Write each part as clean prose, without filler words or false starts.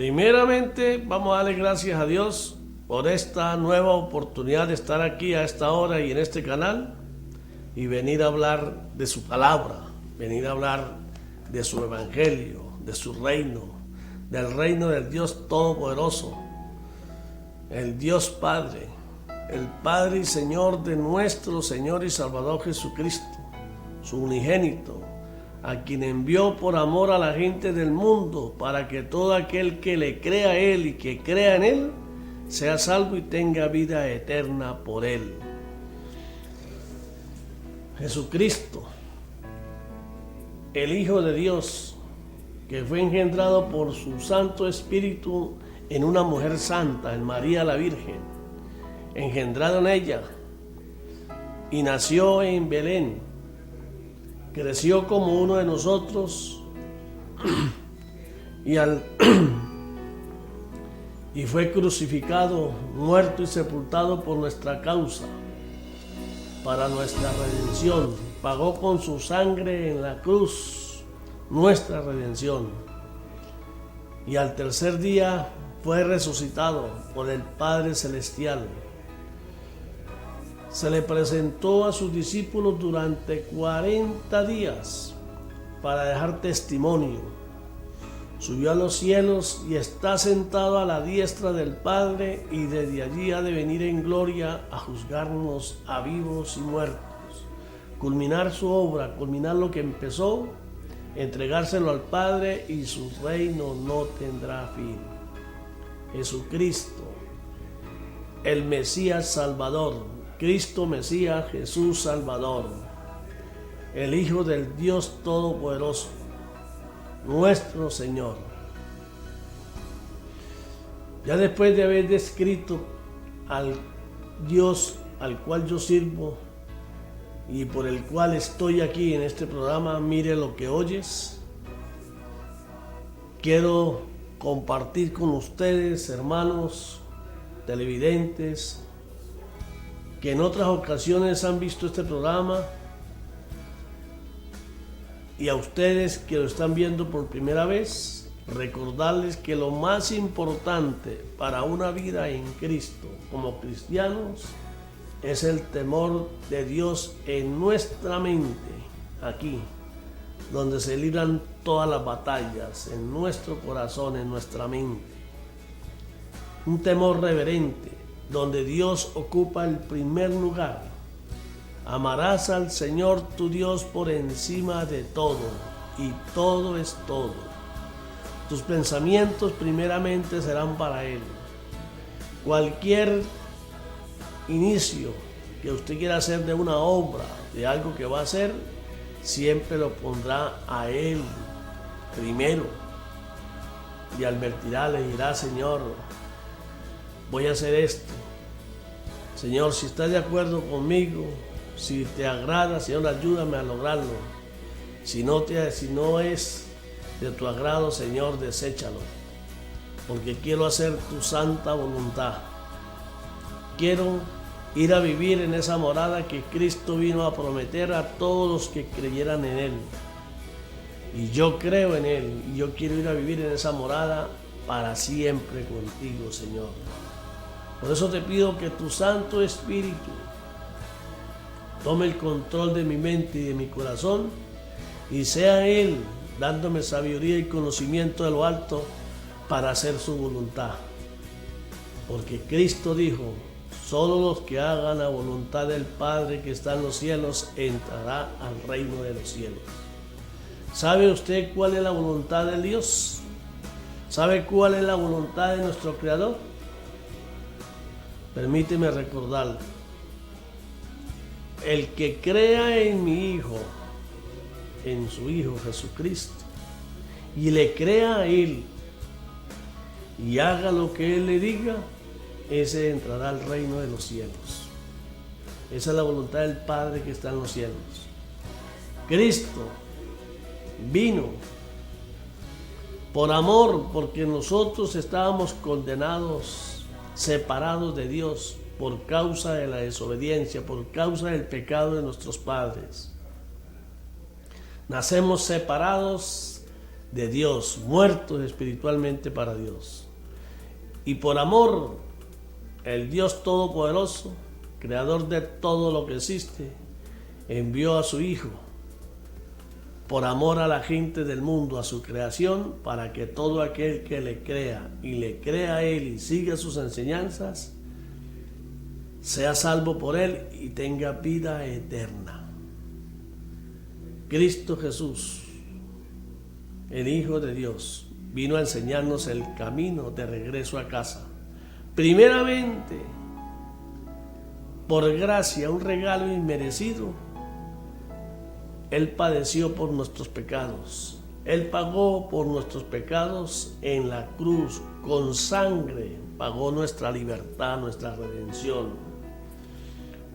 Primeramente, vamos a darle gracias a Dios por esta nueva oportunidad de estar aquí a esta hora y en este canal y venir a hablar de su palabra, venir a hablar de su evangelio, de su reino, del reino del Dios Todopoderoso, el Dios Padre, el Padre y Señor de nuestro Señor y Salvador Jesucristo, su unigénito, a quien envió por amor a la gente del mundo, para que todo aquel que le crea a Él y que crea en Él, sea salvo y tenga vida eterna por Él. Jesucristo, el Hijo de Dios, que fue engendrado por su Santo Espíritu en una mujer santa, en María la Virgen, engendrado en ella, y nació en Belén. Creció como uno de nosotros y fue crucificado, muerto y sepultado por nuestra causa, para nuestra redención. Pagó con su sangre en la cruz nuestra redención. Y al tercer día fue resucitado por el Padre Celestial. Se le presentó a sus discípulos durante 40 días para dejar testimonio. Subió a los cielos y está sentado a la diestra del Padre, y desde allí ha de venir en gloria a juzgarnos a vivos y muertos, culminar su obra, culminar lo que empezó, entregárselo al Padre, y su reino no tendrá fin. Jesucristo, el Mesías Salvador, Cristo Mesías, Jesús Salvador, el Hijo del Dios Todopoderoso, nuestro Señor. Ya después de haber descrito al Dios al cual yo sirvo y por el cual estoy aquí en este programa, mire lo que oyes, quiero compartir con ustedes, hermanos televidentes, que en otras ocasiones han visto este programa, y a ustedes que lo están viendo por primera vez, recordarles que lo más importante para una vida en Cristo como cristianos es el temor de Dios en nuestra mente, aquí, donde se libran todas las batallas, en nuestro corazón, en nuestra mente. Un temor reverente, donde Dios ocupa el primer lugar. Amarás al Señor tu Dios por encima de todo, y todo es todo. Tus pensamientos primeramente serán para Él. Cualquier inicio que usted quiera hacer de una obra, de algo que va a hacer, siempre lo pondrá a Él primero. Y advertirá, le dirá: Señor, voy a hacer esto. Señor, si estás de acuerdo conmigo, si te agrada, Señor, ayúdame a lograrlo. Si no es de tu agrado, Señor, deséchalo. Porque quiero hacer tu santa voluntad. Quiero ir a vivir en esa morada que Cristo vino a prometer a todos los que creyeran en Él. Y yo creo en Él, y yo quiero ir a vivir en esa morada para siempre contigo, Señor. Por eso te pido que tu Santo Espíritu tome el control de mi mente y de mi corazón, y sea Él dándome sabiduría y conocimiento de lo alto para hacer su voluntad. Porque Cristo dijo: solo los que hagan la voluntad del Padre que está en los cielos entrará al reino de los cielos. ¿Sabe usted cuál es la voluntad de Dios? ¿Sabe cuál es la voluntad de nuestro Creador? Permíteme recordarle: el que crea en mi Hijo, en su Hijo Jesucristo, y le crea a Él y haga lo que Él le diga, ese entrará al reino de los cielos. Esa es la voluntad del Padre que está en los cielos. Cristo vino por amor, porque nosotros estábamos condenados, separados de Dios por causa de la desobediencia, por causa del pecado de nuestros padres. Nacemos separados de Dios, muertos espiritualmente para Dios. Y por amor, el Dios Todopoderoso, creador de todo lo que existe, envió a su Hijo por amor a la gente del mundo, a su creación, para que todo aquel que le crea y le crea a Él y siga sus enseñanzas, sea salvo por Él y tenga vida eterna. Cristo Jesús, el Hijo de Dios, vino a enseñarnos el camino de regreso a casa. Primeramente, por gracia, un regalo inmerecido, Él padeció por nuestros pecados. Él pagó por nuestros pecados en la cruz, con sangre, pagó nuestra libertad, nuestra redención.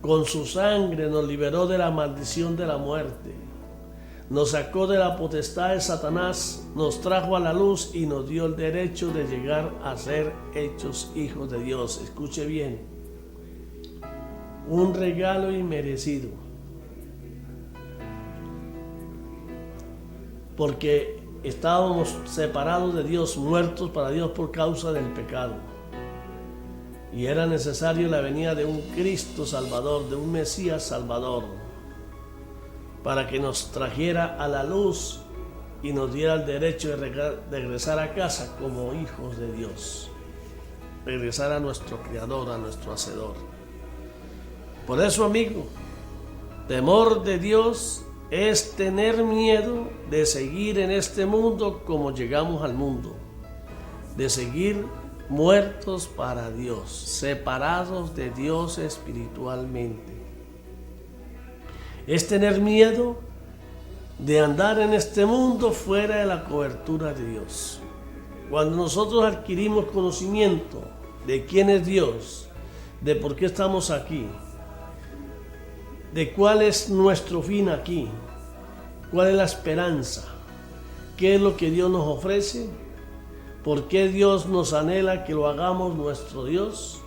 Con su sangre nos liberó de la maldición de la muerte. Nos sacó de la potestad de Satanás, nos trajo a la luz y nos dio el derecho de llegar a ser hechos hijos de Dios. Escuche bien, un regalo inmerecido, porque estábamos separados de Dios, muertos para Dios por causa del pecado, y era necesario la venida de un Cristo Salvador, de un Mesías Salvador, para que nos trajera a la luz y nos diera el derecho de regresar a casa como hijos de Dios, regresar a nuestro Creador, a nuestro Hacedor. Por eso, amigo, temor de Dios es tener miedo de seguir en este mundo como llegamos al mundo, de seguir muertos para Dios, separados de Dios espiritualmente. Es tener miedo de andar en este mundo fuera de la cobertura de Dios. Cuando nosotros adquirimos conocimiento de quién es Dios, de por qué estamos aquí, de cuál es nuestro fin aquí, cuál es la esperanza, qué es lo que Dios nos ofrece, por qué Dios nos anhela que lo hagamos nuestro Dios.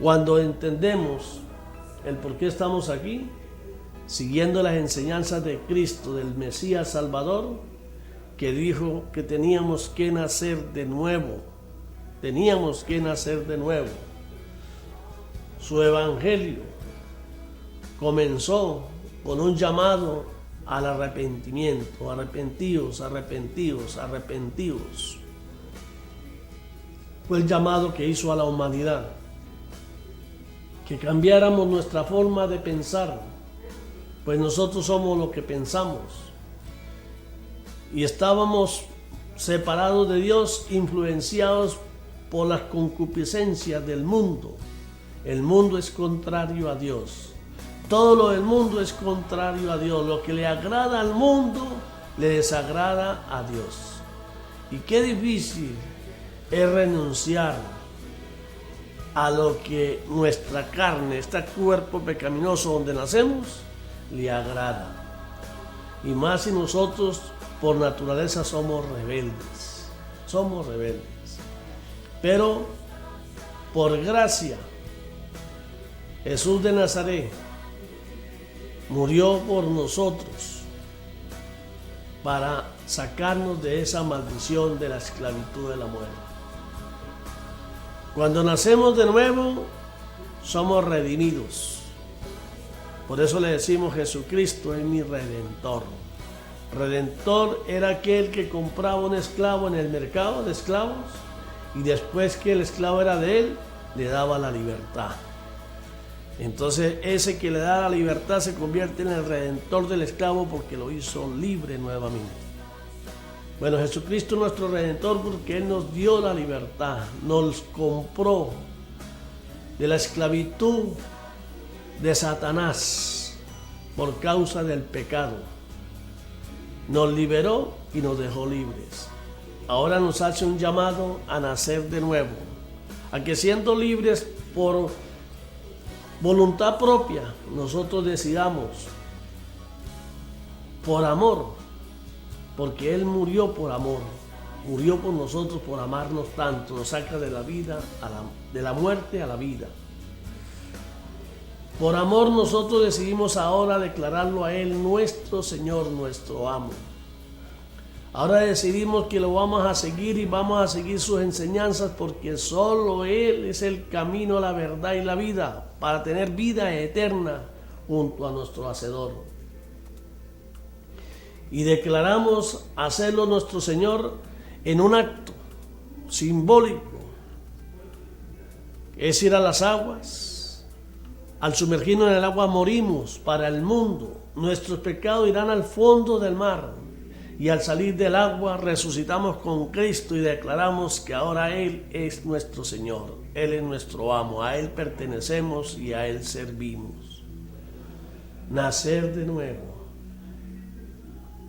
Cuando entendemos el por qué estamos aquí, siguiendo las enseñanzas de Cristo, del Mesías Salvador, que dijo que teníamos que nacer de nuevo, teníamos que nacer de nuevo. Su evangelio comenzó con un llamado al arrepentimiento: arrepentíos, arrepentíos, arrepentíos. Fue el llamado que hizo a la humanidad, que cambiáramos nuestra forma de pensar, pues nosotros somos lo que pensamos, y estábamos separados de Dios, influenciados por las concupiscencias del mundo. El mundo es contrario a Dios. Todo lo del mundo es contrario a Dios. Lo que le agrada al mundo le desagrada a Dios. Y qué difícil es renunciar a lo que nuestra carne, este cuerpo pecaminoso donde nacemos, le agrada. Y más si nosotros por naturaleza somos rebeldes. Somos rebeldes. Pero por gracia, Jesús de Nazaret murió por nosotros para sacarnos de esa maldición de la esclavitud de la muerte. Cuando nacemos de nuevo, somos redimidos. Por eso le decimos: Jesucristo es mi Redentor. Redentor era aquel que compraba un esclavo en el mercado de esclavos, y después que el esclavo era de él, le daba la libertad. Entonces ese que le da la libertad se convierte en el redentor del esclavo, porque lo hizo libre nuevamente. Bueno, Jesucristo es nuestro redentor porque Él nos dio la libertad, nos compró de la esclavitud de Satanás por causa del pecado. Nos liberó y nos dejó libres. Ahora nos hace un llamado a nacer de nuevo, a que siendo libres por voluntad propia, nosotros decidamos por amor, porque Él murió por amor, murió por nosotros, por amarnos tanto, nos saca de la vida, de la muerte a la vida. Por amor nosotros decidimos ahora declararlo a Él nuestro Señor, nuestro amo. Ahora decidimos que lo vamos a seguir y vamos a seguir sus enseñanzas porque solo Él es el camino, la verdad y la vida para tener vida eterna junto a nuestro Hacedor. Y declaramos hacerlo nuestro Señor en un acto simbólico. Es ir a las aguas. Al sumergirnos en el agua morimos para el mundo. Nuestros pecados irán al fondo del mar. Y al salir del agua resucitamos con Cristo y declaramos que ahora Él es nuestro Señor. Él es nuestro amo. A Él pertenecemos y a Él servimos. Nacer de nuevo.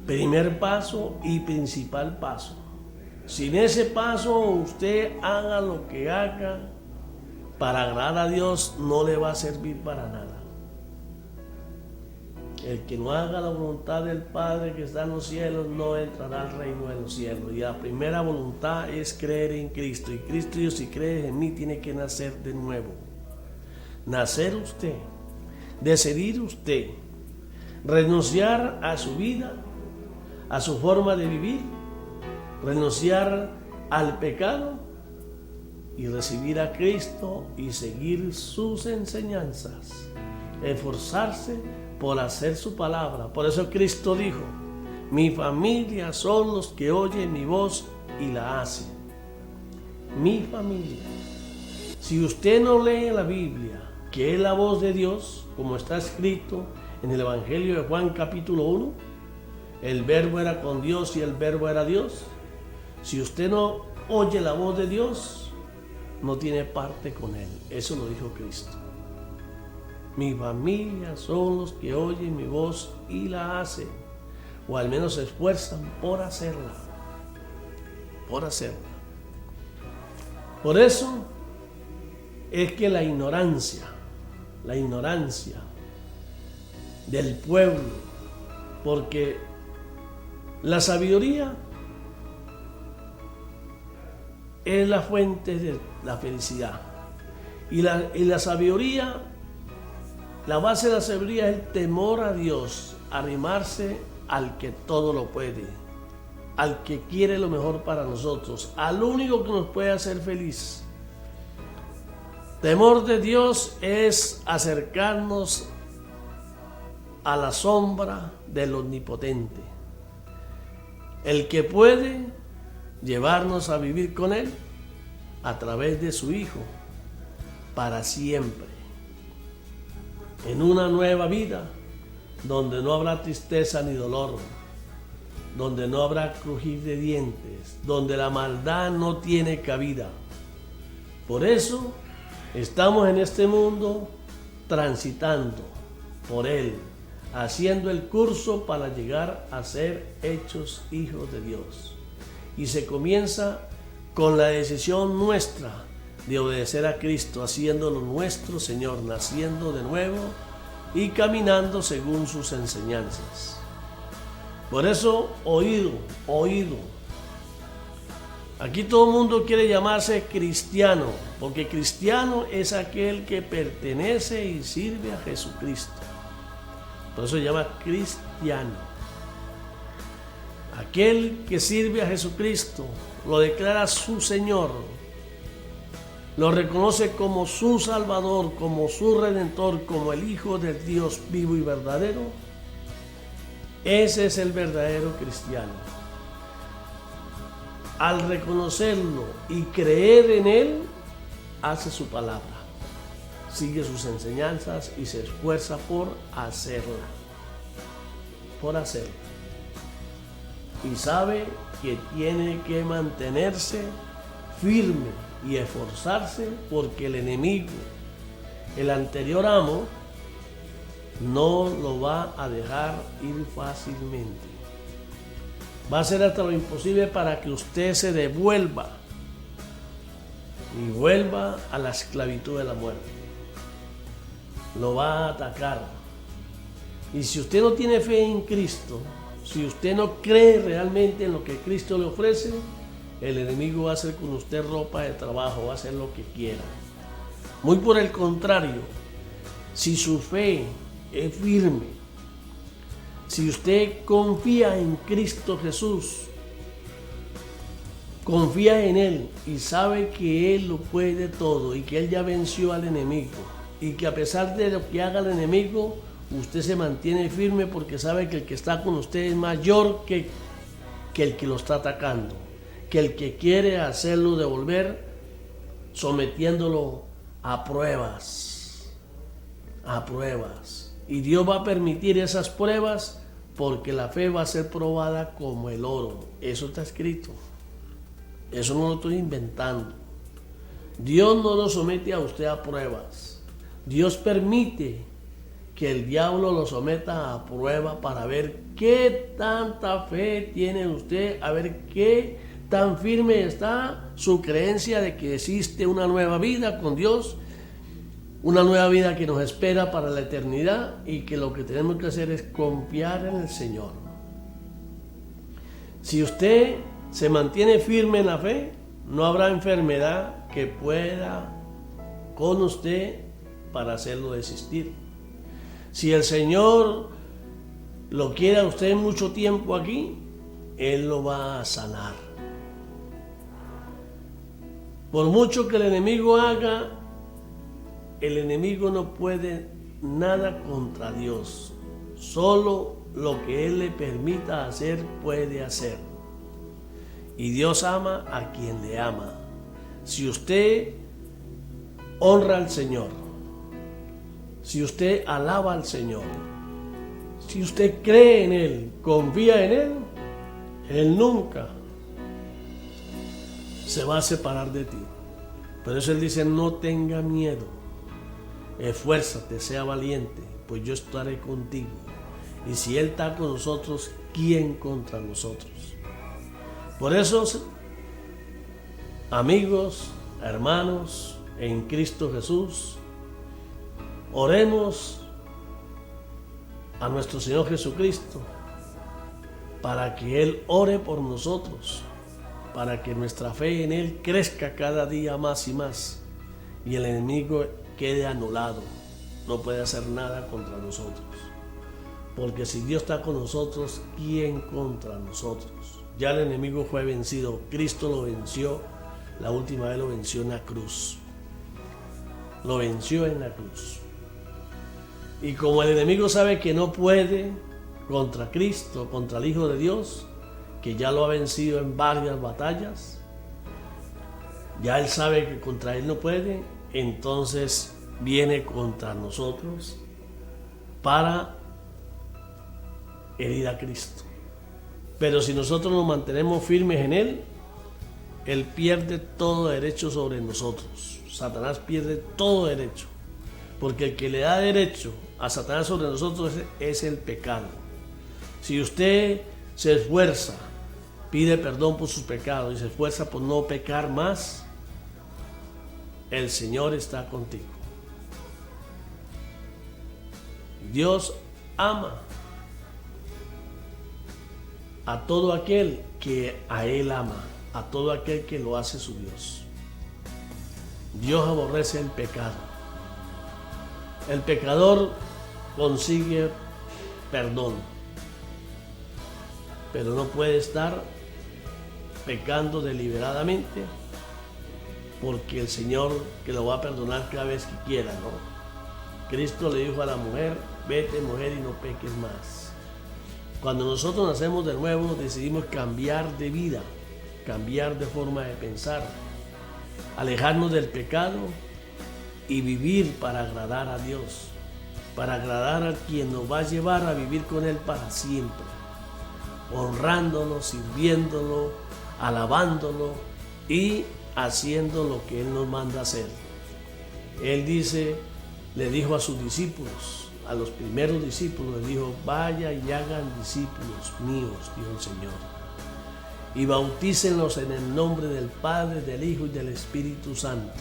Primer paso y principal paso. Sin ese paso usted haga lo que haga, para agradar a Dios no le va a servir para nada. El que no haga la voluntad del Padre que está en los cielos no entrará al reino de los cielos. Y la primera voluntad es creer en Cristo. Y Cristo dijo, si crees en mí, tiene que nacer de nuevo. Nacer usted, decidir usted, renunciar a su vida, a su forma de vivir, renunciar al pecado y recibir a Cristo y seguir sus enseñanzas, esforzarse por hacer su palabra. Por eso Cristo dijo, mi familia son los que oyen mi voz y la hacen. Mi familia. Si usted no lee la Biblia, que es la voz de Dios, como está escrito en el Evangelio de Juan capítulo 1, el verbo era con Dios y el verbo era Dios. Si usted no oye la voz de Dios, no tiene parte con Él. Eso lo dijo Cristo. Mi familia son los que oyen mi voz y la hacen, o al menos se esfuerzan por hacerla. Por hacerla. Por eso es que la ignorancia del pueblo, porque la sabiduría es la fuente de la felicidad. Y la sabiduría, la base de la sabiduría es el temor a Dios, arrimarse al que todo lo puede, al que quiere lo mejor para nosotros, al único que nos puede hacer feliz. Temor de Dios es acercarnos a la sombra del Omnipotente, el que puede llevarnos a vivir con Él a través de su Hijo para siempre, en una nueva vida donde no habrá tristeza ni dolor, donde no habrá crujir de dientes, donde la maldad no tiene cabida. Por eso estamos en este mundo transitando por Él, haciendo el curso para llegar a ser hechos hijos de Dios. Y se comienza con la decisión nuestra de obedecer a Cristo, haciéndolo nuestro Señor, naciendo de nuevo y caminando según sus enseñanzas. Por eso, oído. Aquí todo el mundo quiere llamarse cristiano, porque cristiano es aquel que pertenece y sirve a Jesucristo. Por eso se llama cristiano. Aquel que sirve a Jesucristo, lo declara su Señor, lo reconoce como su Salvador, como su Redentor, como el Hijo del Dios vivo y verdadero. Ese es el verdadero cristiano. Al reconocerlo y creer en Él, hace su palabra, sigue sus enseñanzas y se esfuerza por hacerla. Y sabe que tiene que mantenerse firme y esforzarse porque el enemigo, el anterior amo, no lo va a dejar ir fácilmente. Va a hacer hasta lo imposible para que usted se devuelva y vuelva a la esclavitud de la muerte. Lo va a atacar. Y si usted no tiene fe en Cristo, si usted no cree realmente en lo que Cristo le ofrece, el enemigo va a hacer con usted ropa de trabajo, va a hacer lo que quiera. Muy por el contrario, si su fe es firme, si usted confía en Cristo Jesús confía en Él y sabe que Él lo puede todo y que Él ya venció al enemigo y que a pesar de lo que haga el enemigo, usted se mantiene firme porque sabe que el que está con usted es mayor que el que lo está atacando, que el que quiere hacerlo devolver, sometiéndolo a pruebas. Y Dios va a permitir esas pruebas porque la fe va a ser probada como el oro. Eso está escrito. Eso no lo estoy inventando. Dios no lo somete a usted a pruebas. Dios permite que el diablo lo someta a prueba para ver qué tanta fe tiene usted, a ver qué tan firme está su creencia de que existe una nueva vida con Dios, una nueva vida que nos espera para la eternidad y que lo que tenemos que hacer es confiar en el Señor. Si usted se mantiene firme en la fe, no habrá enfermedad que pueda con usted para hacerlo desistir. Si el Señor lo quiere a usted mucho tiempo aquí, Él lo va a sanar. Por mucho que el enemigo haga, el enemigo no puede nada contra Dios. Solo lo que Él le permita hacer, puede hacer. Y Dios ama a quien le ama. Si usted honra al Señor, si usted alaba al Señor, si usted cree en Él, confía en Él, Él nunca se va a separar de ti. Por eso Él dice, no tenga miedo, esfuérzate, sea valiente, pues yo estaré contigo. Y si Él está con nosotros, ¿quién contra nosotros? Por eso, amigos, hermanos, en Cristo Jesús, oremos a nuestro Señor Jesucristo para que Él ore por nosotros, para que nuestra fe en Él crezca cada día más y más y el enemigo quede anulado, no puede hacer nada contra nosotros. Porque si Dios está con nosotros, ¿quién contra nosotros? Ya el enemigo fue vencido, Cristo lo venció, la última vez lo venció en la cruz. Lo venció en la cruz. Y como el enemigo sabe que no puede contra Cristo, contra el Hijo de Dios, que ya lo ha vencido en varias batallas, ya él sabe que contra él no puede, entonces viene contra nosotros para herir a Cristo. Pero si nosotros nos mantenemos firmes en Él, Él pierde todo derecho sobre nosotros. Satanás pierde todo derecho. Porque el que le da derecho a Satanás sobre nosotros es el pecado. Si usted se esfuerza, pide perdón por sus pecados y se esfuerza por no pecar más, el Señor está contigo. Dios ama a todo aquel que a Él ama, a todo aquel que lo hace su Dios. Dios aborrece el pecado. El pecador consigue perdón, pero no puede estar pecando deliberadamente, porque el Señor que lo va a perdonar cada vez que quiera, ¿no? Cristo le dijo a la mujer, vete mujer y no peques más. Cuando nosotros nacemos de nuevo, decidimos cambiar de vida, cambiar de forma de pensar, alejarnos del pecado y vivir para agradar a Dios, para agradar a quien nos va a llevar a vivir con Él para siempre, honrándolo, sirviéndolo, alabándolo y haciendo lo que Él nos manda hacer. Él dice, le dijo a sus discípulos, a los primeros discípulos, le dijo, vaya y hagan discípulos míos, dijo el Señor, y bautícenlos en el nombre del Padre, del Hijo y del Espíritu Santo.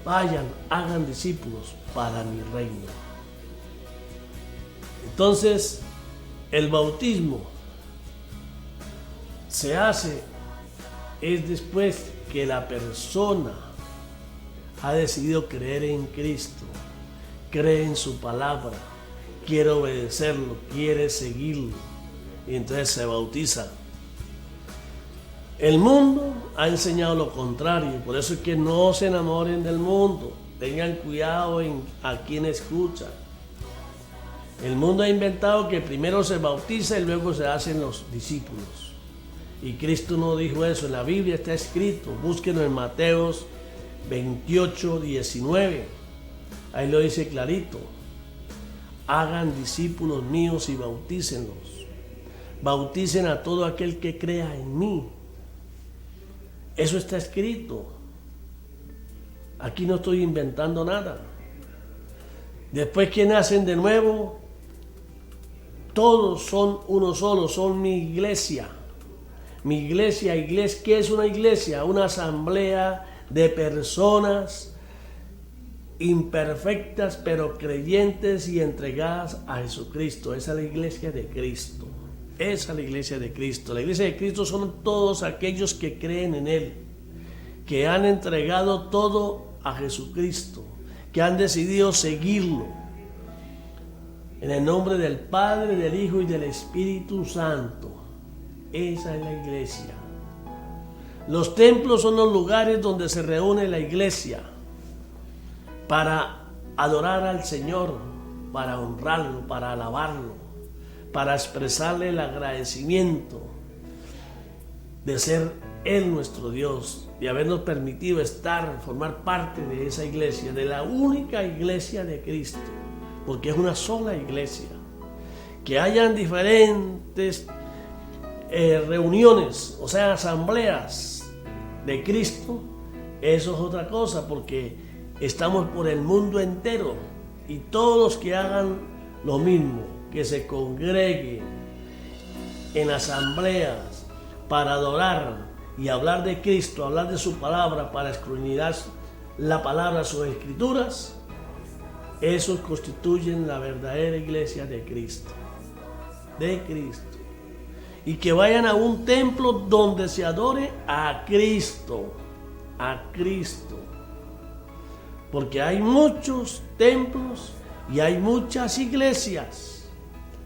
Vayan, hagan discípulos para mi reino. Entonces, el bautismo se hace es después que la persona ha decidido creer en Cristo, cree en su palabra, quiere obedecerlo, quiere seguirlo, y entonces se bautiza. El mundo ha enseñado lo contrario, por eso es que no se enamoren del mundo, tengan cuidado a quien escuchan. El mundo ha inventado que primero se bautiza y luego se hacen los discípulos. Y Cristo no dijo eso, en la Biblia está escrito, búsquenlo en Mateos 28, 19. Ahí lo dice clarito. Hagan discípulos míos y bautícenlos. Bauticen a todo aquel que crea en mí. Eso está escrito. Aquí no estoy inventando nada. Después que nacen de nuevo, todos son uno solo, son mi iglesia. Mi iglesia, ¿qué es una iglesia? Una asamblea de personas imperfectas pero creyentes y entregadas a Jesucristo. Esa es la iglesia de Cristo. Esa es la iglesia de Cristo. La iglesia de Cristo son todos aquellos que creen en Él, que han entregado todo a Jesucristo, que han decidido seguirlo. En el nombre del Padre, del Hijo y del Espíritu Santo. Esa es la iglesia. Los templos son los lugares donde se reúne la iglesia para adorar al Señor, para honrarlo, para alabarlo, para expresarle el agradecimiento de ser Él nuestro Dios, de habernos permitido formar parte de esa iglesia, de la única iglesia de Cristo, porque es una sola iglesia. Que hayan diferentes reuniones, o sea, asambleas de Cristo, eso es otra cosa, porque estamos por el mundo entero y todos los que hagan lo mismo, que se congreguen en asambleas para adorar y hablar de Cristo, hablar de su palabra, para escudriñar la palabra, sus escrituras, esos constituyen la verdadera iglesia de Cristo. De Cristo. Y que vayan a un templo donde se adore a Cristo. A Cristo. Porque hay muchos templos y hay muchas iglesias.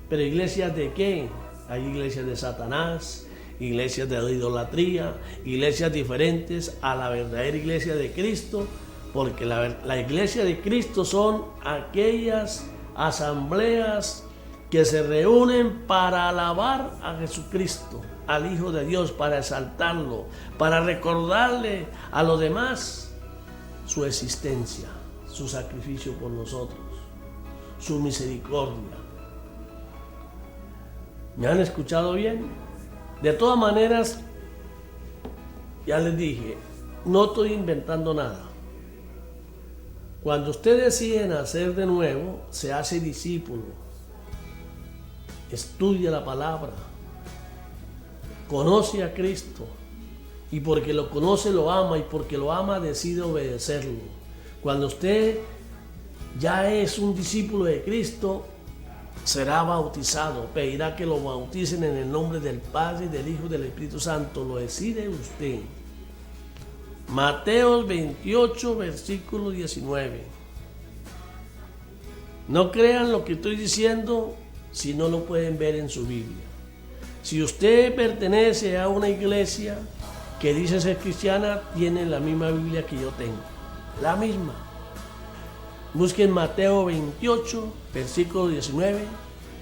¿Pero iglesias de qué? Hay iglesias de Satanás, iglesias de idolatría, iglesias diferentes a la verdadera iglesia de Cristo. Porque la iglesia de Cristo son aquellas asambleas que se reúnen para alabar a Jesucristo, al Hijo de Dios, para exaltarlo, para recordarle a los demás su existencia, su sacrificio por nosotros, su misericordia. ¿Me han escuchado bien? De todas maneras, ya les dije, no estoy inventando nada. Cuando usted decide nacer de nuevo, se hace discípulo. Estudia la palabra, conoce a Cristo y porque lo conoce lo ama y porque lo ama decide obedecerlo. Cuando usted ya es un discípulo de Cristo, será bautizado, pedirá que lo bauticen en el nombre del Padre, del Hijo y del Espíritu Santo. Lo decide usted. Mateo 28, versículo 19. No crean lo que estoy diciendo si no lo pueden ver en su Biblia. Si usted pertenece a una iglesia que dice ser cristiana, tiene la misma Biblia que yo tengo. La misma. Busquen Mateo 28, versículo 19,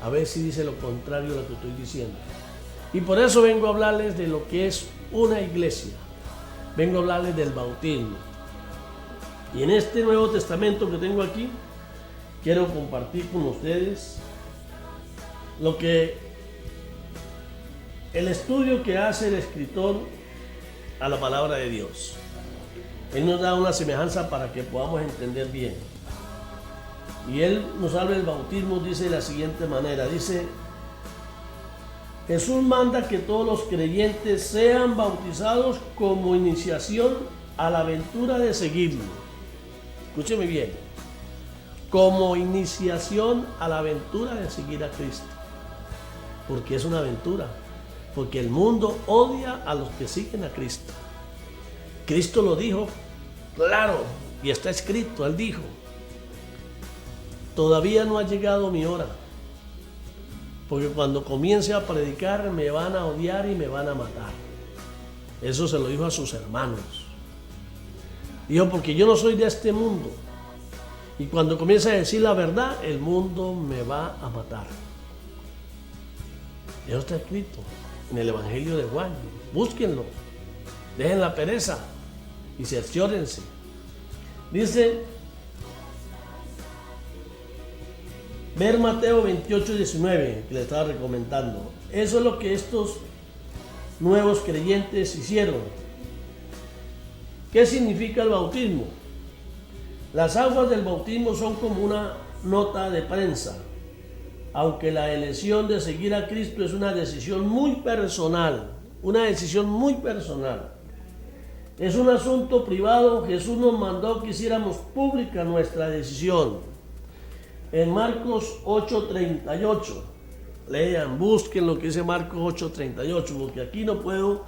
a ver si dice lo contrario de lo que estoy diciendo. Y por eso vengo a hablarles de lo que es una iglesia. Vengo a hablarles del bautismo. Y en este Nuevo Testamento que tengo aquí, quiero compartir con ustedes lo que el estudio que hace el escritor a la palabra de Dios. Él nos da una semejanza para que podamos entender bien. Y él nos habla del bautismo, dice de la siguiente manera, dice: Jesús manda que todos los creyentes sean bautizados como iniciación a la aventura de seguirlo. Escúcheme bien, como iniciación a la aventura de seguir a Cristo. Porque es una aventura, porque el mundo odia a los que siguen a Cristo. Cristo lo dijo claro y está escrito, él dijo: todavía no ha llegado mi hora, porque cuando comience a predicar me van a odiar y me van a matar. Eso se lo dijo a sus hermanos. Dijo, porque yo no soy de este mundo. Y cuando comienza a decir la verdad, el mundo me va a matar. Eso está escrito en el Evangelio de Juan. Búsquenlo. Dejen la pereza y cerciórense. Dice, ver Mateo 28, 19, que le estaba recomendando. Eso es lo que estos nuevos creyentes hicieron. ¿Qué significa el bautismo? Las aguas del bautismo son como una nota de prensa, aunque la elección de seguir a Cristo es una decisión muy personal, Es un asunto privado. Jesús nos mandó que hiciéramos pública nuestra decisión. En Marcos 8:38, lean, busquen lo que dice Marcos 8:38, porque aquí no puedo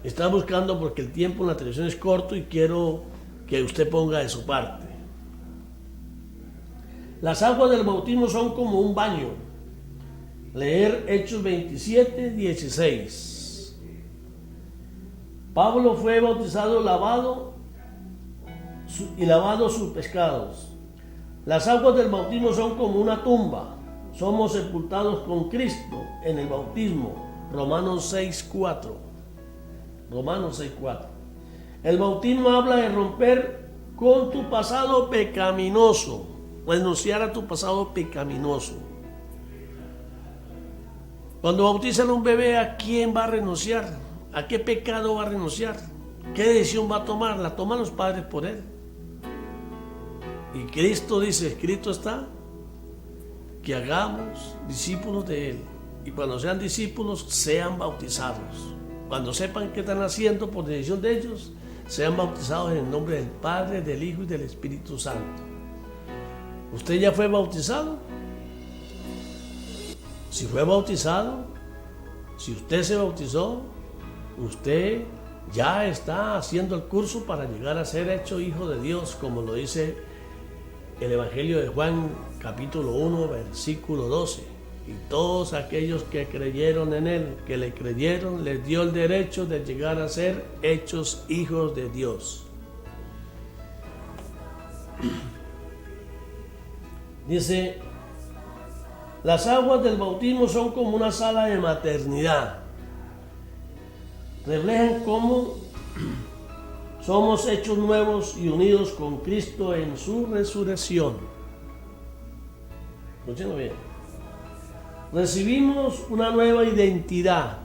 estar buscando porque el tiempo en la televisión es corto y quiero que usted ponga de su parte. Las aguas del bautismo son como un baño. Leer Hechos 27:16. Pablo fue bautizado, lavado sus pecados. Las aguas del bautismo son como una tumba. Somos sepultados con Cristo en el bautismo. Romanos 6:4. El bautismo habla de romper con tu pasado pecaminoso, renunciar a tu pasado pecaminoso. Cuando bautizan a un bebé, ¿a quién va a renunciar? ¿A qué pecado va a renunciar? ¿Qué decisión va a tomar? La toman los padres por él. Y Cristo dice, escrito está, que hagamos discípulos de él. Y cuando sean discípulos, sean bautizados. Cuando sepan qué están haciendo por decisión de ellos, sean bautizados en el nombre del Padre, del Hijo y del Espíritu Santo. ¿Usted ya fue bautizado? Si fue bautizado, si usted se bautizó, usted ya está haciendo el curso para llegar a ser hecho hijo de Dios, como lo dice el Evangelio de Juan, capítulo 1, versículo 12. Y todos aquellos que creyeron en él, que le creyeron, les dio el derecho de llegar a ser hechos hijos de Dios. Dice, las aguas del bautismo son como una sala de maternidad. Reflejan cómo somos hechos nuevos y unidos con Cristo en su resurrección. Escúchenlo bien. Recibimos una nueva identidad,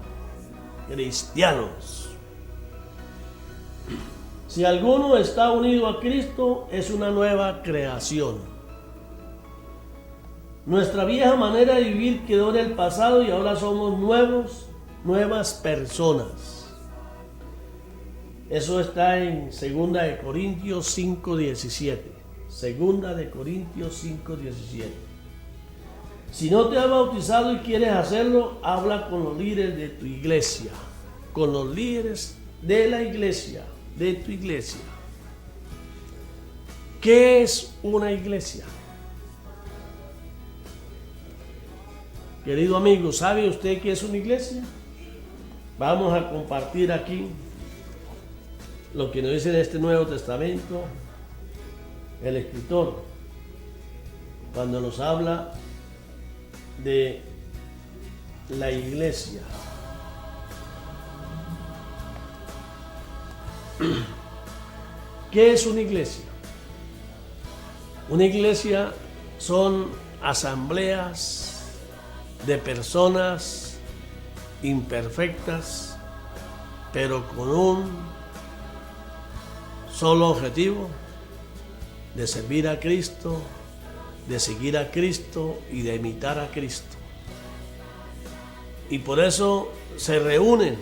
cristianos. Si alguno está unido a Cristo, es una nueva creación. Nuestra vieja manera de vivir quedó en el pasado y ahora somos nuevas personas. Eso está en 2 de Corintios 5:17. 2 de Corintios 5:17. Si no te has bautizado y quieres hacerlo, habla con los líderes de tu iglesia. Con los líderes de la iglesia, de tu iglesia. ¿Qué es una iglesia? Querido amigo, ¿sabe usted qué es una iglesia? Vamos a compartir aquí lo que nos dice en este Nuevo Testamento el escritor cuando nos habla de la iglesia. ¿Qué es una iglesia? Una iglesia son asambleas de personas imperfectas, pero con un solo objetivo: de servir a Cristo, de seguir a Cristo y de imitar a Cristo. Y por eso se reúnen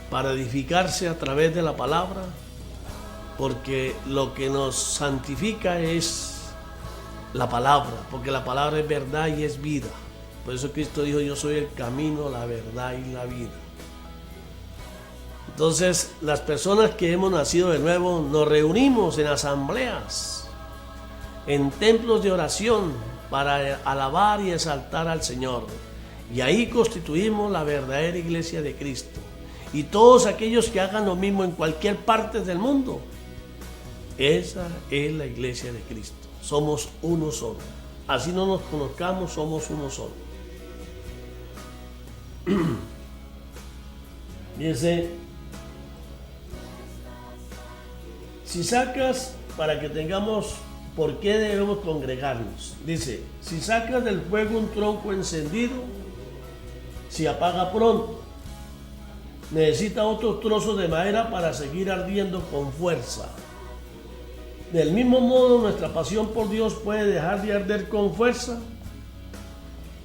para edificarse a través de la palabra, porque lo que nos santifica es la palabra, porque la palabra es verdad y es vida. Por eso Cristo dijo: yo soy el camino, la verdad y la vida. Entonces, las personas que hemos nacido de nuevo nos reunimos en asambleas, en templos de oración, para alabar y exaltar al Señor. Y ahí constituimos la verdadera iglesia de Cristo. y todos aquellos que hagan lo mismo en cualquier parte del mundo. Esa es la iglesia de Cristo. Somos uno solo. Así no nos conozcamos, somos uno solo. Dice, si sacas, para que tengamos por qué debemos congregarnos. Dice, si sacas del fuego un tronco encendido, se apaga pronto. Necesita otros trozos de madera para seguir ardiendo con fuerza. Del mismo modo, nuestra pasión por Dios puede dejar de arder con fuerza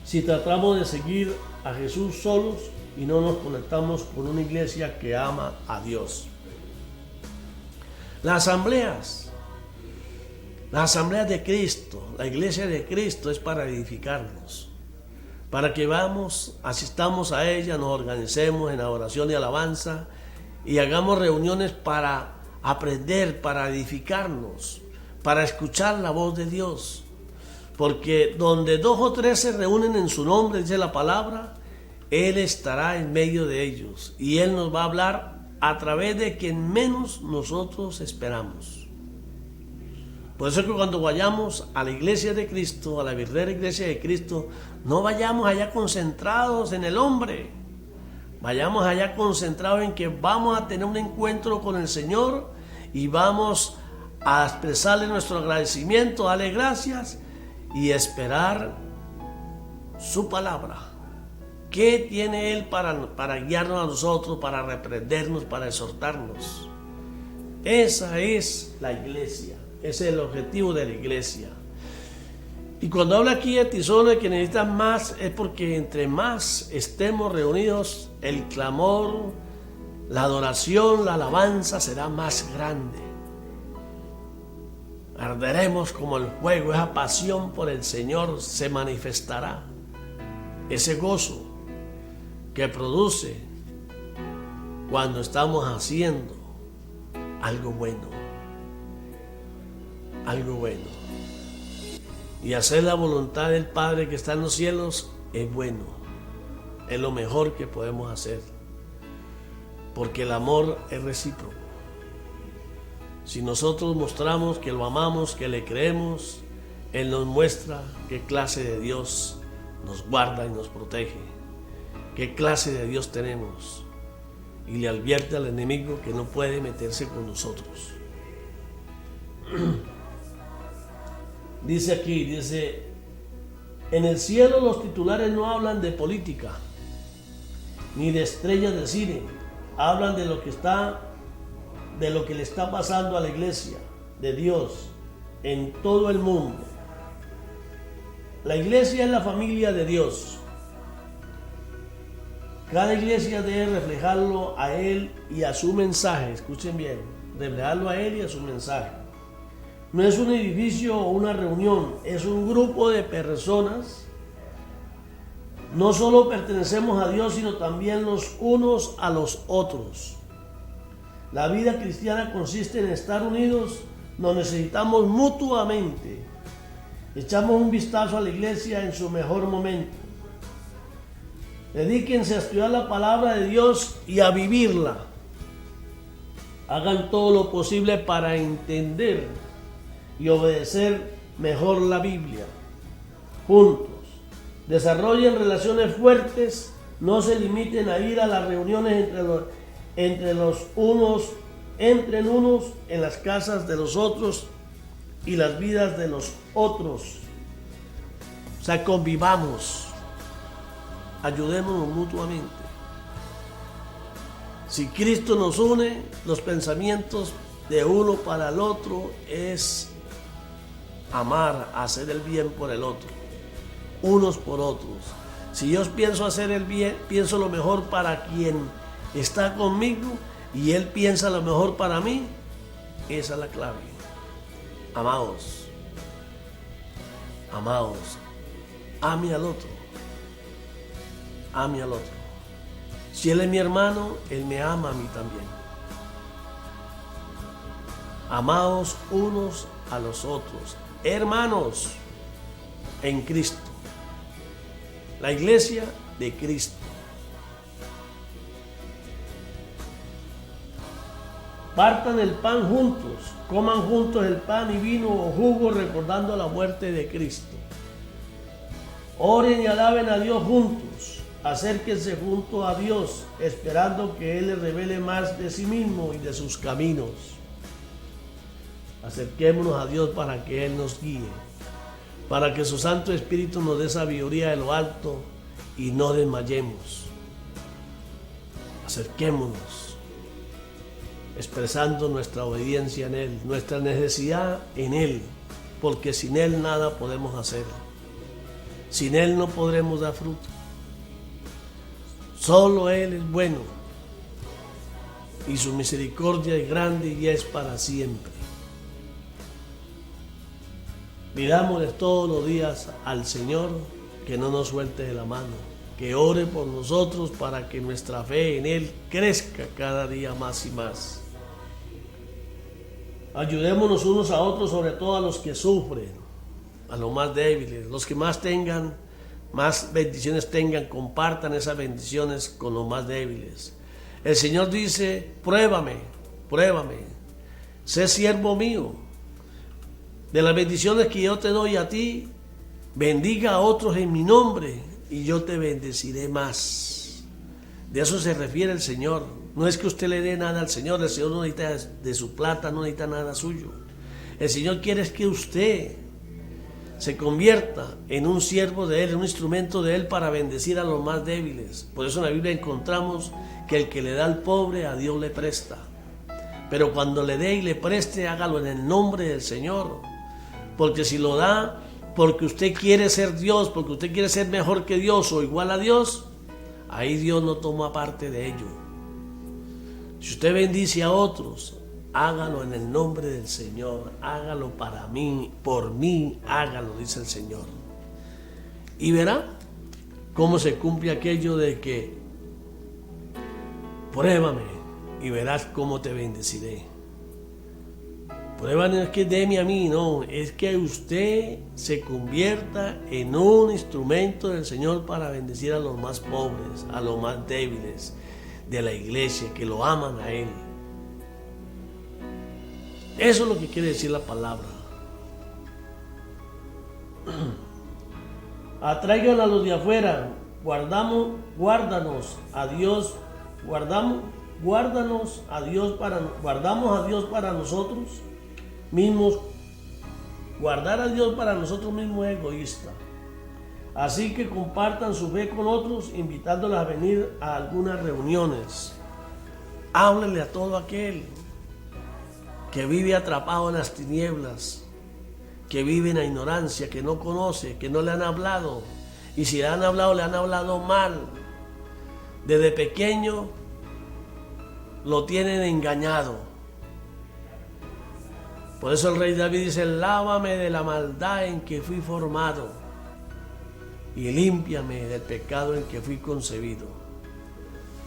si tratamos de seguir a Jesús solos y no nos conectamos con una iglesia que ama a Dios. Las asambleas de Cristo, la iglesia de Cristo es para edificarnos, para que asistamos a ella, nos organicemos en adoración y alabanza y hagamos reuniones para aprender, para edificarnos, para escuchar la voz de Dios. Porque donde 2 o 3 se reúnen en su nombre, dice la palabra, Él estará en medio de ellos y Él nos va a hablar a través de quien menos nosotros esperamos. Por eso es que cuando vayamos a la iglesia de Cristo, a la verdadera iglesia de Cristo, no vayamos allá concentrados en el hombre. Vayamos allá concentrados en que vamos a tener un encuentro con el Señor y vamos a expresarle nuestro agradecimiento, darle gracias y esperar su palabra. ¿Qué tiene Él para guiarnos a nosotros, para reprendernos, para exhortarnos? Esa es la iglesia, ese es el objetivo de la iglesia. Y cuando habla aquí de tizones que necesitan más, es porque entre más estemos reunidos, el clamor, la adoración, la alabanza será más grande. Arderemos como el fuego, esa pasión por el Señor se manifestará. Ese gozo que produce cuando estamos haciendo algo bueno. Algo bueno. Y hacer la voluntad del Padre que está en los cielos es bueno. Es lo mejor que podemos hacer. Porque el amor es recíproco. Si nosotros mostramos que lo amamos, que le creemos, Él nos muestra qué clase de Dios nos guarda y nos protege. Qué clase de Dios tenemos. Y le advierte al enemigo que no puede meterse con nosotros. Dice aquí, en el cielo los titulares no hablan de política, ni de estrellas de cine, hablan de lo que le está pasando a la iglesia de Dios en todo el mundo. La iglesia es la familia de Dios. Cada iglesia debe reflejarlo a Él y a su mensaje. Escuchen bien, reflejarlo a Él y a su mensaje. No es un edificio o una reunión, es un grupo de personas. No solo pertenecemos a Dios, sino también los unos a los otros. La vida cristiana consiste en estar unidos, nos necesitamos mutuamente. Echamos un vistazo a la iglesia en su mejor momento. Dedíquense a estudiar la palabra de Dios y a vivirla. Hagan todo lo posible para entender y obedecer mejor la Biblia. Juntos. Desarrollen relaciones fuertes. No se limiten a ir a las reuniones entre unos en las casas de los otros y las vidas de los otros. O sea, convivamos. Ayudémonos mutuamente. Si Cristo nos une, los pensamientos de uno para el otro es amar, hacer el bien por el otro, unos por otros. Si yo pienso hacer el bien, pienso lo mejor para quien está conmigo y él piensa lo mejor para mí. Esa es la clave. Amados, ame al otro. Ame al otro. Si él es mi hermano, él me ama a mí también. Amaos unos a los otros, hermanos en Cristo. La iglesia de Cristo. Partan el pan juntos, coman juntos el pan y vino o jugo recordando la muerte de Cristo. Oren y alaben a Dios juntos, acérquense junto a Dios, esperando que Él les revele más de sí mismo y de sus caminos. Acerquémonos a Dios para que Él nos guíe, para que su Santo Espíritu nos dé sabiduría de lo alto y no desmayemos. Acerquémonos, expresando nuestra obediencia en Él, nuestra necesidad en Él, porque sin Él nada podemos hacer. Sin Él no podremos dar fruto. Solo Él es bueno y su misericordia es grande y es para siempre. Pidámosle todos los días al Señor que no nos suelte de la mano, que ore por nosotros para que nuestra fe en Él crezca cada día más y más. Ayudémonos unos a otros, sobre todo a los que sufren, a los más débiles, los que más bendiciones tengan, compartan esas bendiciones con los más débiles. El Señor dice, pruébame, sé siervo mío. De las bendiciones que yo te doy a ti, bendiga a otros en mi nombre y yo te bendeciré más. De eso se refiere el Señor. No es que usted le dé nada al Señor, el Señor no necesita de su plata, no necesita nada suyo. El Señor quiere es que usted se convierta en un siervo de Él, en un instrumento de Él para bendecir a los más débiles. Por eso en la Biblia encontramos que el que le da al pobre, a Dios le presta. Pero cuando le dé y le preste, hágalo en el nombre del Señor. Porque si lo da porque usted quiere ser Dios, porque usted quiere ser mejor que Dios o igual a Dios, ahí Dios no toma parte de ello. Si usted bendice a otros, hágalo en el nombre del Señor, hágalo para mí, por mí, hágalo, dice el Señor. Y verá cómo se cumple aquello de que pruébame y verás cómo te bendeciré. Prueba no es que déme a mí, no, es que usted se convierta en un instrumento del Señor para bendecir a los más pobres, a los más débiles de la iglesia, que lo aman a Él. Eso es lo que quiere decir la palabra. Atraigan a los de afuera, guardamos a Dios para nosotros mismos. Guardar a Dios para nosotros mismos es egoísta. Así que compartan su fe con otros, invitándolos a venir a algunas reuniones. Háblenle a todo aquel que vive atrapado en las tinieblas, que vive en la ignorancia, que no conoce, que no le han hablado. Y si le han hablado mal. Desde pequeño lo tienen engañado. Por eso el rey David dice, lávame de la maldad en que fui formado y límpiame del pecado en que fui concebido.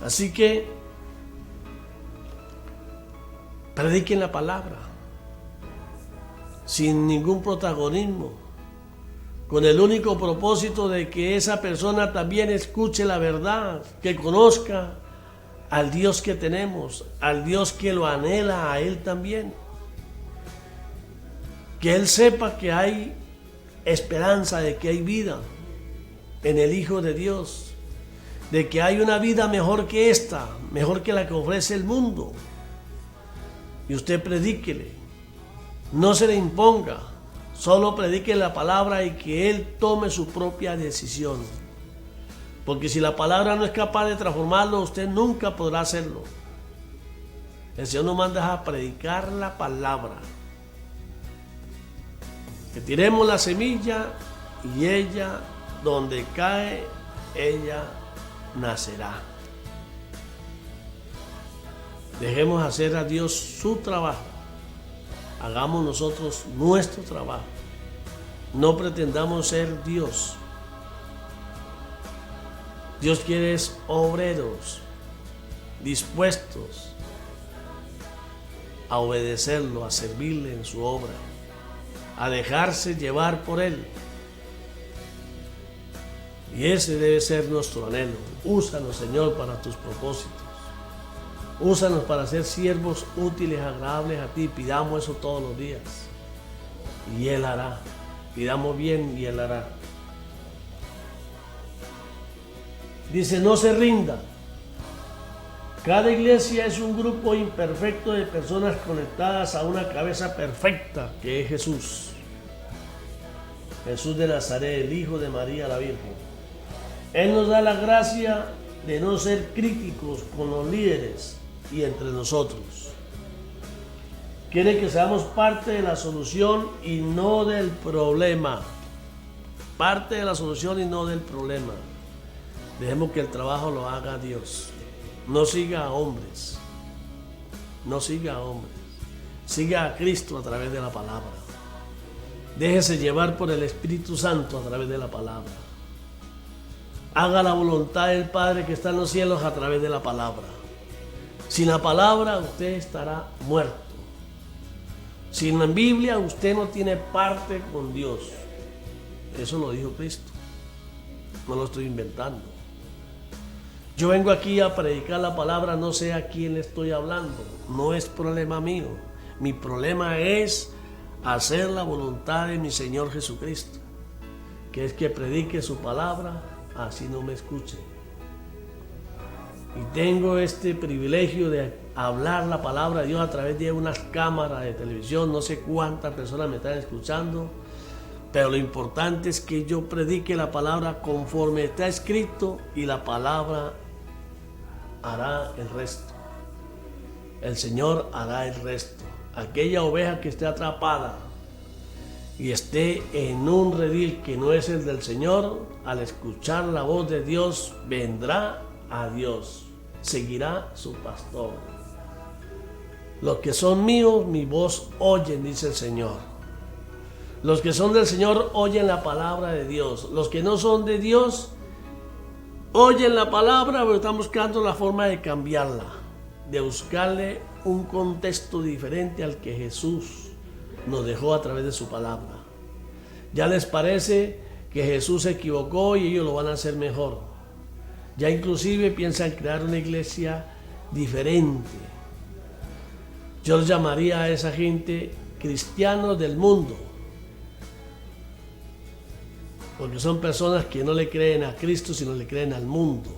Así que prediquen la palabra sin ningún protagonismo, con el único propósito de que esa persona también escuche la verdad, que conozca al Dios que tenemos, al Dios que lo anhela a Él también. Que Él sepa que hay esperanza, de que hay vida en el Hijo de Dios, de que hay una vida mejor que esta, mejor que la que ofrece el mundo. Y usted predíquele, no se le imponga, solo predique la palabra y que Él tome su propia decisión. Porque si la palabra no es capaz de transformarlo, usted nunca podrá hacerlo. El Señor nos manda a predicar la palabra. Que tiremos la semilla y ella, donde cae, ella nacerá. Dejemos hacer a Dios su trabajo. Hagamos nosotros nuestro trabajo. No pretendamos ser Dios. Dios quiere obreros dispuestos a obedecerlo, a servirle en su obra, a dejarse llevar por Él. Y ese debe ser nuestro anhelo. Úsanos, Señor, para tus propósitos. Úsanos para ser siervos útiles, agradables a ti. Pidamos eso todos los días. Y Él hará. Pidamos bien y Él hará. Dice, no se rinda. Cada iglesia es un grupo imperfecto de personas conectadas a una cabeza perfecta, que es Jesús. Jesús de Nazaret, el Hijo de María la Virgen. Él nos da la gracia de no ser críticos con los líderes y entre nosotros. Quiere que seamos parte de la solución y no del problema. Parte de la solución y no del problema. Dejemos que el trabajo lo haga Dios. No siga a hombres. No siga a hombres. Siga a Cristo a través de la palabra. Déjese llevar por el Espíritu Santo a través de la palabra. Haga la voluntad del Padre que está en los cielos a través de la palabra. Sin la palabra usted estará muerto. Sin la Biblia usted no tiene parte con Dios. Eso lo dijo Cristo. No lo estoy inventando. Yo vengo aquí a predicar la palabra, no sé a quién le estoy hablando. No es problema mío. Mi problema es hacer la voluntad de mi Señor Jesucristo, que es que predique su palabra, así no me escuche. Y tengo este privilegio de hablar la palabra de Dios a través de unas cámaras de televisión. No sé cuántas personas me están escuchando, pero lo importante es que yo predique la palabra conforme está escrito y la palabra hará el resto. El Señor hará el resto. Aquella oveja que esté atrapada y esté en un redil que no es el del Señor, al escuchar la voz de Dios, vendrá a Dios, seguirá su pastor. Los que son míos, mi voz oyen, dice el Señor. Los que son del Señor oyen la palabra de Dios. Los que no son de Dios oyen la palabra, pero están buscando la forma de cambiarla, de buscarle un contexto diferente al que Jesús nos dejó a través de su palabra. Ya les parece que Jesús se equivocó y ellos lo van a hacer mejor. Ya inclusive piensan crear una iglesia diferente. Yo los llamaría a esa gente cristianos del mundo, porque son personas que no le creen a Cristo, sino le creen al mundo.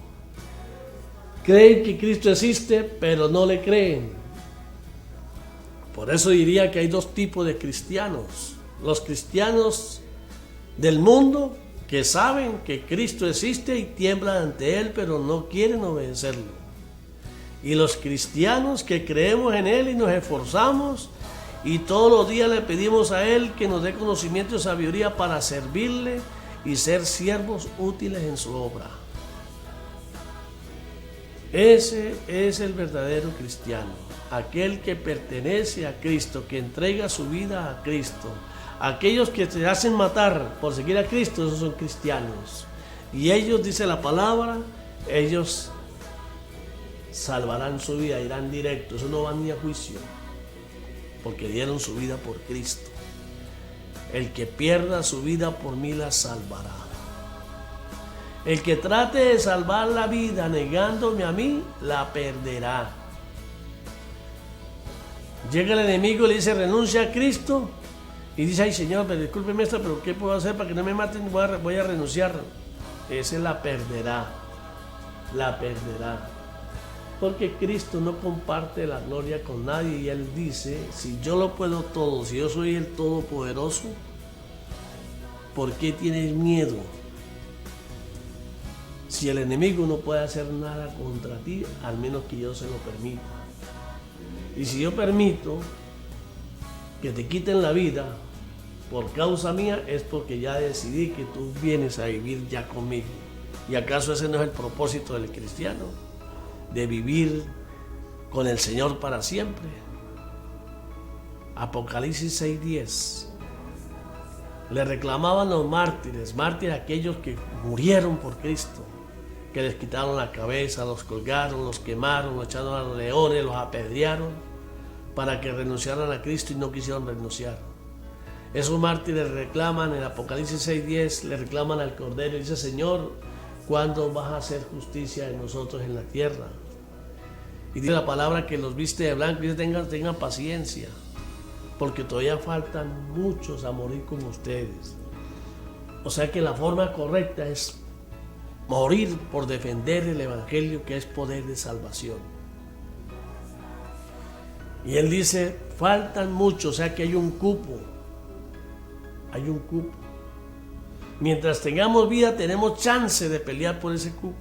Creen que Cristo existe, pero no le creen. Por eso diría que hay dos tipos de cristianos. Los cristianos del mundo, que saben que Cristo existe y tiemblan ante Él, pero no quieren obedecerlo. Y los cristianos que creemos en Él y nos esforzamos y todos los días le pedimos a Él que nos dé conocimiento y sabiduría para servirle y ser siervos útiles en su obra. Ese es el verdadero cristiano, aquel que pertenece a Cristo, que entrega su vida a Cristo. Aquellos que se hacen matar por seguir a Cristo, esos son cristianos. Y ellos, dice la palabra, ellos salvarán su vida, irán directo, eso no van ni a juicio, porque dieron su vida por Cristo. El que pierda su vida por mí la salvará. El que trate de salvar la vida negándome a mí, la perderá. Llega el enemigo y le dice, renuncia a Cristo. Y dice, ay Señor, pero discúlpeme esto, pero ¿qué puedo hacer para que no me maten? Voy a renunciar. Ese la perderá. La perderá. Porque Cristo no comparte la gloria con nadie. Y Él dice, si yo lo puedo todo, si yo soy el Todopoderoso, ¿por qué tienes miedo? Si el enemigo no puede hacer nada contra ti, al menos que yo se lo permita. Y si yo permito que te quiten la vida por causa mía, es porque ya decidí que tú vienes a vivir ya conmigo. ¿Y acaso ese no es el propósito del cristiano? De vivir con el Señor para siempre. Apocalipsis 6:10. Le reclamaban los mártires, aquellos que murieron por Cristo, que les quitaron la cabeza, los colgaron, los quemaron, los echaron a los leones, los apedrearon, para que renunciaran a Cristo y no quisieron renunciar. Esos mártires reclaman en Apocalipsis 6:10, le reclaman al Cordero y dice, Señor, ¿cuándo vas a hacer justicia en nosotros en la tierra? Y dice la palabra que los viste de blanco y dice tengan paciencia, porque todavía faltan muchos a morir como ustedes. O sea que la forma correcta es morir por defender el evangelio, que es poder de salvación. Y él dice, faltan muchos, o sea que hay un cupo. Hay un cupo. Mientras tengamos vida, tenemos chance de pelear por ese cupo.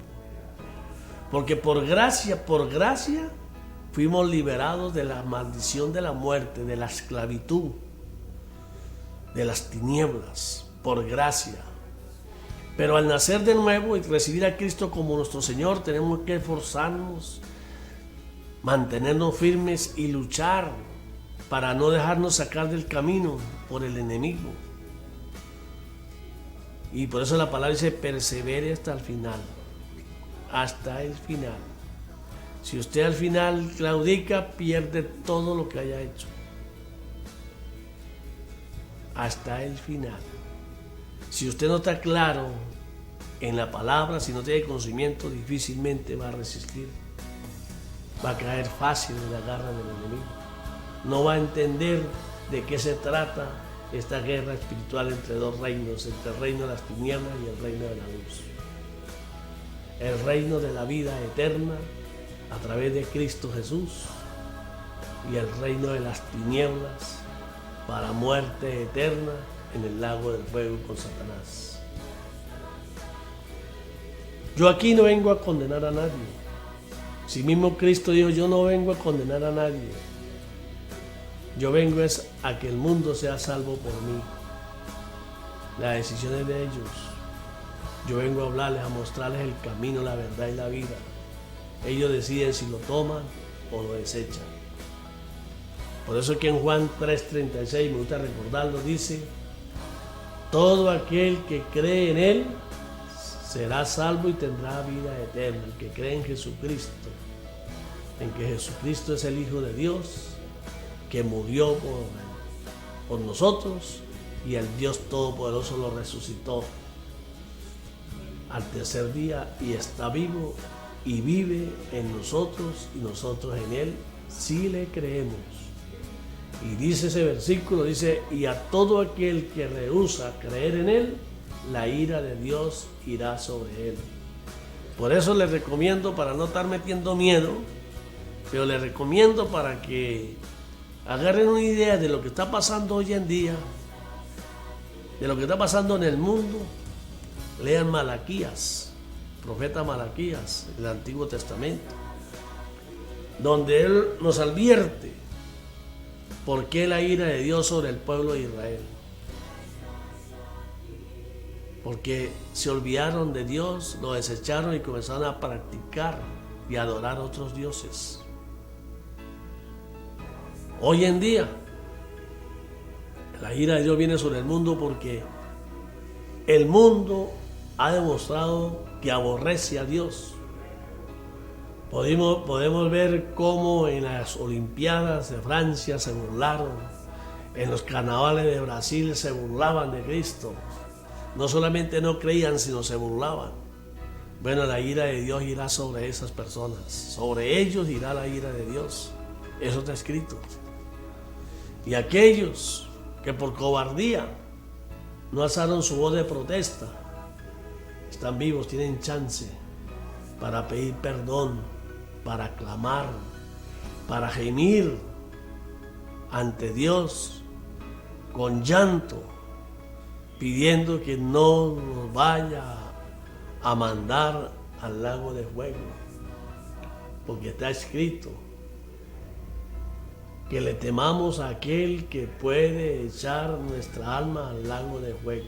Porque por gracia, fuimos liberados de la maldición de la muerte, de la esclavitud, de las tinieblas, por gracia. Pero al nacer de nuevo y recibir a Cristo como nuestro Señor, tenemos que esforzarnos, mantenernos firmes y luchar para no dejarnos sacar del camino por el enemigo. Y por eso la palabra dice, persevere hasta el final. Hasta el final. Si usted al final claudica, pierde todo lo que haya hecho. Hasta el final. Si usted no está claro en la palabra, si no tiene conocimiento, difícilmente va a resistir. Va a caer fácil en la garra del enemigo. No va a entender de qué se trata esta guerra espiritual entre dos reinos, entre el reino de las tinieblas y el reino de la luz. El reino de la vida eterna a través de Cristo Jesús y el reino de las tinieblas para muerte eterna en el lago del fuego con Satanás. Yo aquí no vengo a condenar a nadie. Si mismo Cristo dijo, yo no vengo a condenar a nadie. Yo vengo es a que el mundo sea salvo por mí. La decisión es de ellos. Yo vengo a hablarles, a mostrarles el camino, la verdad y la vida. Ellos deciden si lo toman o lo desechan. Por eso que en Juan 3:36, me gusta recordarlo, dice, todo aquel que cree en Él será salvo y tendrá vida eterna. El que cree en Jesucristo, en que Jesucristo es el Hijo de Dios, que murió por nosotros y el Dios Todopoderoso lo resucitó al tercer día y está vivo y vive en nosotros y nosotros en Él si le creemos. Y dice ese versículo, dice, y a todo aquel que rehúsa creer en Él, la ira de Dios irá sobre él. Por eso les recomiendo, para no estar metiendo miedo, pero les recomiendo para que agarren una idea de lo que está pasando hoy en día, de lo que está pasando en el mundo. Lean Malaquías, profeta Malaquías, el Antiguo Testamento, donde él nos advierte por qué la ira de Dios sobre el pueblo de Israel. Porque se olvidaron de Dios, lo desecharon y comenzaron a practicar y a adorar a otros dioses. Hoy en día, la ira de Dios viene sobre el mundo porque el mundo ha demostrado que aborrece a Dios. Podemos ver cómo en las Olimpiadas de Francia se burlaron, en los carnavales de Brasil se burlaban de Cristo. No solamente no creían, sino se burlaban. Bueno, la ira de Dios irá sobre esas personas. Sobre ellos irá la ira de Dios. Eso está escrito. Y aquellos que por cobardía no alzaron su voz de protesta, están vivos, tienen chance para pedir perdón, para clamar, para gemir ante Dios con llanto, pidiendo que no nos vaya a mandar al lago de fuego, porque está escrito que le temamos a aquel que puede echar nuestra alma al lago de fuego,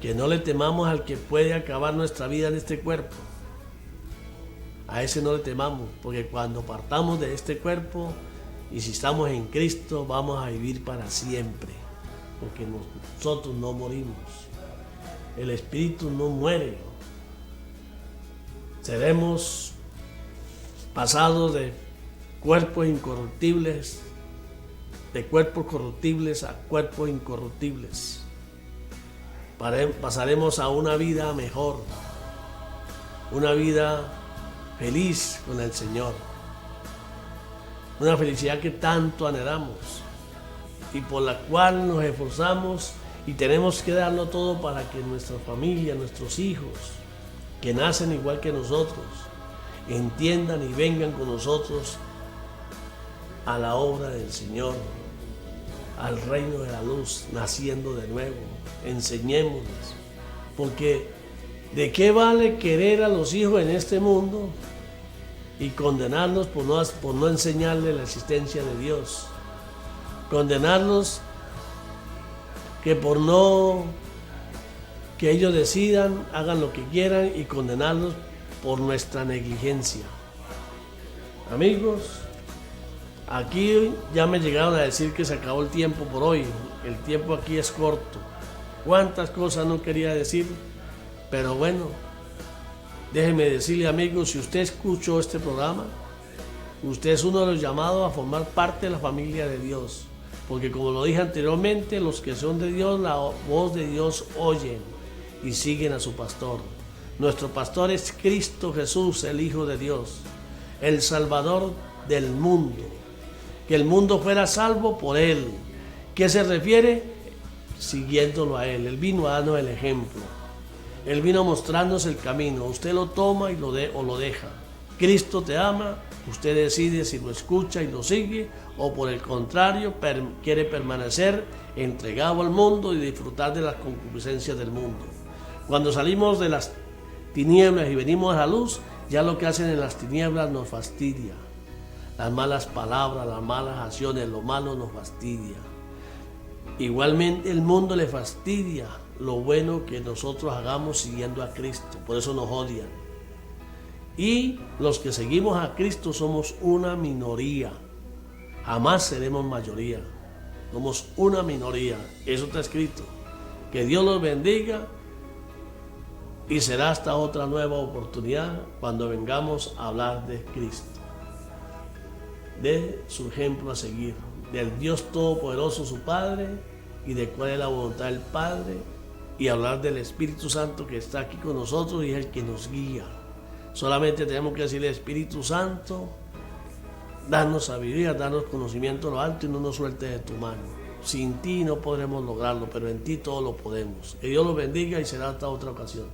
que no le temamos al que puede acabar nuestra vida en este cuerpo. A ese no le temamos, porque cuando partamos de este cuerpo y si estamos en Cristo, vamos a vivir para siempre. Porque nosotros no morimos, el espíritu no muere. Seremos pasados de cuerpos incorruptibles, de cuerpos corruptibles a cuerpos incorruptibles. Pasaremos a una vida mejor, una vida feliz con el Señor. Una felicidad que tanto anhelamos y por la cual nos esforzamos y tenemos que darlo todo para que nuestra familia, nuestros hijos, que nacen igual que nosotros, entiendan y vengan con nosotros a la obra del Señor, al reino de la luz, naciendo de nuevo. Enseñémosles, porque ¿de qué vale querer a los hijos en este mundo y condenarlos por no enseñarles la existencia de Dios? Condenarlos que por no que ellos decidan, hagan lo que quieran, y condenarlos por nuestra negligencia. Amigos, aquí ya me llegaron a decir que se acabó el tiempo por hoy. El tiempo aquí es corto. Cuántas cosas no quería decir, pero bueno, déjeme decirle, amigos, si usted escuchó este programa, usted es uno de los llamados a formar parte de la familia de Dios, porque como lo dije anteriormente, los que son de Dios, la voz de Dios oyen y siguen a su pastor. Nuestro pastor es Cristo Jesús, el Hijo de Dios, el Salvador del mundo, que el mundo fuera salvo por Él. ¿Qué se refiere? Siguiéndolo a Él. Él vino a darnos el ejemplo. Él vino a mostrarnos el camino. Usted lo toma y lo deja. Cristo te ama. Usted decide si lo escucha y lo sigue, o por el contrario quiere permanecer entregado al mundo y disfrutar de las concupiscencias del mundo. Cuando salimos de las tinieblas y venimos a la luz, ya lo que hacen en las tinieblas nos fastidia. Las malas palabras, las malas acciones, lo malo nos fastidia. Igualmente el mundo le fastidia lo bueno que nosotros hagamos siguiendo a Cristo, por eso nos odian. Y los que seguimos a Cristo somos una minoría, jamás seremos mayoría, somos una minoría, eso está escrito. Que Dios los bendiga y será hasta otra nueva oportunidad cuando vengamos a hablar de Cristo, de su ejemplo a seguir, del Dios Todopoderoso, su Padre, y de cuál es la voluntad del Padre, y hablar del Espíritu Santo que está aquí con nosotros y es el que nos guía. Solamente tenemos que decirle: Espíritu Santo, danos sabiduría, danos conocimiento de lo alto y no nos sueltes de tu mano. Sin ti no podremos lograrlo, pero en ti todo lo podemos. Que Dios los bendiga y será hasta otra ocasión.